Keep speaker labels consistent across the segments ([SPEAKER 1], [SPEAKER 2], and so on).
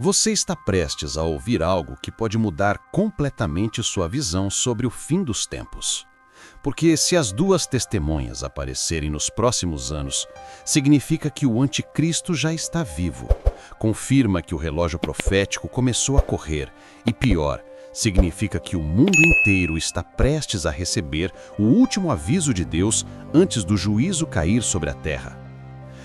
[SPEAKER 1] Você está prestes a ouvir algo que pode mudar completamente sua visão sobre o fim dos tempos. Porque se as duas testemunhas aparecerem nos próximos anos, significa que o anticristo já está vivo. Confirma que o relógio profético começou a correr e, pior, significa que o mundo inteiro está prestes a receber o último aviso de Deus antes do juízo cair sobre a terra.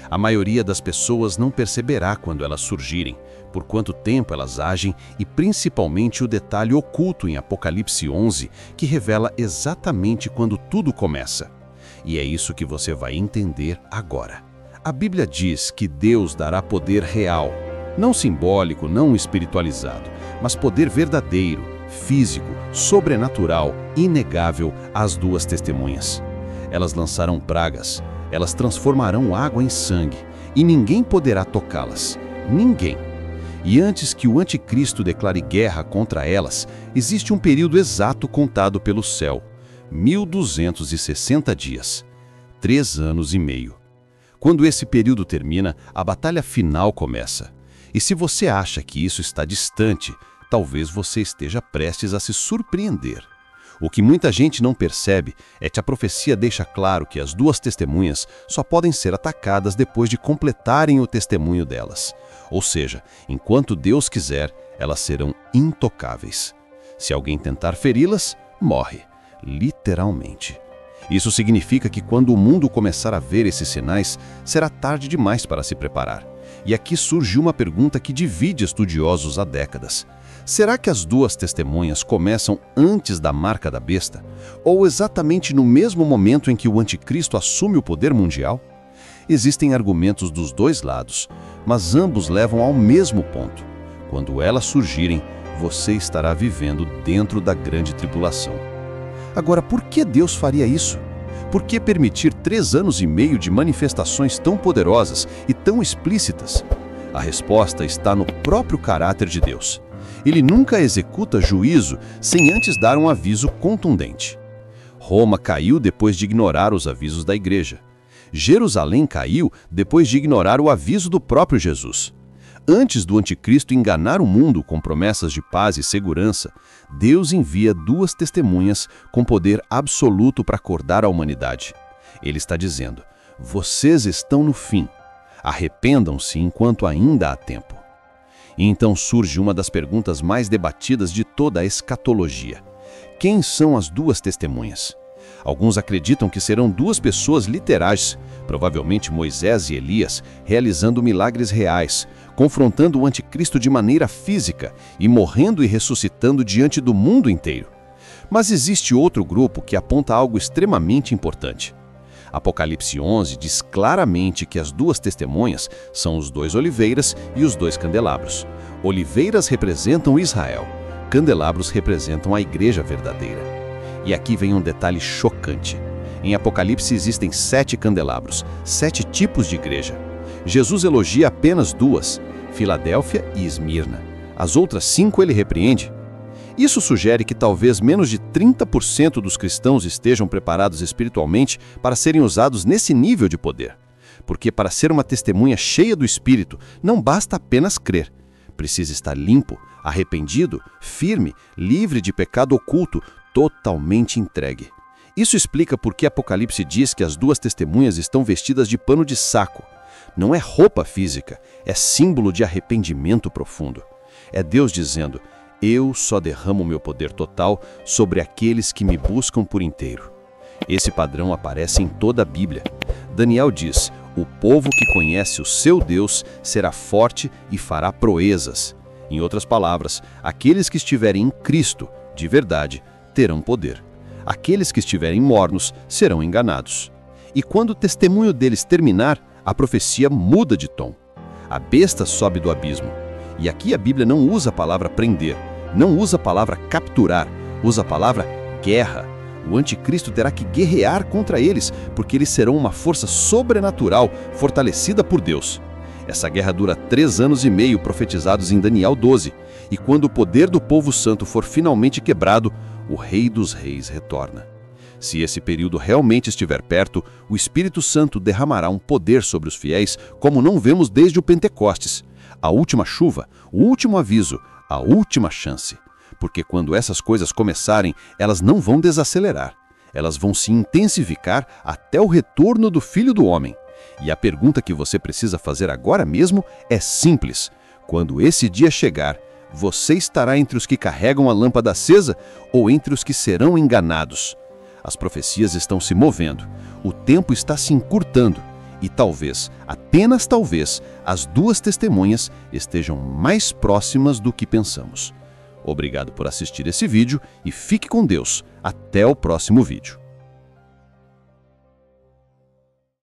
[SPEAKER 1] A maioria das pessoas não perceberá quando elas surgirem, por quanto tempo elas agem e principalmente o detalhe oculto em Apocalipse 11, que revela exatamente quando tudo começa. E é isso que você vai entender agora. A Bíblia diz que Deus dará poder real, não simbólico, não espiritualizado, mas poder verdadeiro, físico, sobrenatural, inegável às duas testemunhas. Elas lançarão pragas. Elas transformarão água em sangue, e ninguém poderá tocá-las. Ninguém. E antes que o anticristo declare guerra contra elas, existe um período exato contado pelo céu. 1260 dias. 3 anos e meio. Quando esse período termina, a batalha final começa. E se você acha que isso está distante, talvez você esteja prestes a se surpreender. O que muita gente não percebe é que a profecia deixa claro que as duas testemunhas só podem ser atacadas depois de completarem o testemunho delas. Ou seja, enquanto Deus quiser, elas serão intocáveis. Se alguém tentar feri-las, morre, literalmente. Isso significa que quando o mundo começar a ver esses sinais, será tarde demais para se preparar. E aqui surge uma pergunta que divide estudiosos há décadas. Será que as duas testemunhas começam antes da marca da besta? Ou exatamente no mesmo momento em que o anticristo assume o poder mundial? Existem argumentos dos dois lados, mas ambos levam ao mesmo ponto. Quando elas surgirem, você estará vivendo dentro da grande tribulação. Agora, por que Deus faria isso? Por que permitir 3 anos e meio de manifestações tão poderosas e tão explícitas? A resposta está no próprio caráter de Deus. Ele nunca executa juízo sem antes dar um aviso contundente. Roma caiu depois de ignorar os avisos da igreja. Jerusalém caiu depois de ignorar o aviso do próprio Jesus. Antes do anticristo enganar o mundo com promessas de paz e segurança, Deus envia 2 testemunhas com poder absoluto para acordar a humanidade. Ele está dizendo: vocês estão no fim. Arrependam-se enquanto ainda há tempo. E então surge uma das perguntas mais debatidas de toda a escatologia. Quem são as 2 testemunhas? Alguns acreditam que serão 2 pessoas literais, provavelmente Moisés e Elias, realizando milagres reais, confrontando o anticristo de maneira física e morrendo e ressuscitando diante do mundo inteiro. Mas existe outro grupo que aponta algo extremamente importante. Apocalipse 11 diz claramente que as 2 testemunhas são os 2 oliveiras e os 2 candelabros. Oliveiras representam Israel, candelabros representam a igreja verdadeira. E aqui vem um detalhe chocante. Em Apocalipse existem 7 candelabros, 7 tipos de igreja. Jesus elogia apenas 2, Filadélfia e Esmirna. As outras 5 ele repreende. Isso sugere que talvez menos de 30% dos cristãos estejam preparados espiritualmente para serem usados nesse nível de poder. Porque para ser uma testemunha cheia do Espírito, não basta apenas crer. Precisa estar limpo, arrependido, firme, livre de pecado oculto, totalmente entregue. Isso explica por que Apocalipse diz que as 2 testemunhas estão vestidas de pano de saco. Não é roupa física, é símbolo de arrependimento profundo. É Deus dizendo: eu só derramo meu poder total sobre aqueles que me buscam por inteiro. Esse padrão aparece em toda a Bíblia. Daniel diz: o povo que conhece o seu Deus será forte e fará proezas. Em outras palavras, aqueles que estiverem em Cristo, de verdade, terão poder. Aqueles que estiverem mornos serão enganados. E quando o testemunho deles terminar, a profecia muda de tom. A besta sobe do abismo. E aqui a Bíblia não usa a palavra prender, não usa a palavra capturar, usa a palavra guerra. O anticristo terá que guerrear contra eles, porque eles serão uma força sobrenatural, fortalecida por Deus. Essa guerra dura 3 anos e meio, profetizados em Daniel 12. E quando o poder do povo santo for finalmente quebrado, o Rei dos Reis retorna. Se esse período realmente estiver perto, o Espírito Santo derramará um poder sobre os fiéis como não vemos desde o Pentecostes. a última chuva, o último aviso, a última chance. Porque quando essas coisas começarem, elas não vão desacelerar. Elas vão se intensificar até o retorno do Filho do Homem. E a pergunta que você precisa fazer agora mesmo é simples. Quando esse dia chegar, você estará entre os que carregam a lâmpada acesa ou entre os que serão enganados? As profecias estão se movendo, o tempo está se encurtando e talvez, apenas talvez, as duas testemunhas estejam mais próximas do que pensamos. Obrigado por assistir esse vídeo e fique com Deus. Até o próximo vídeo.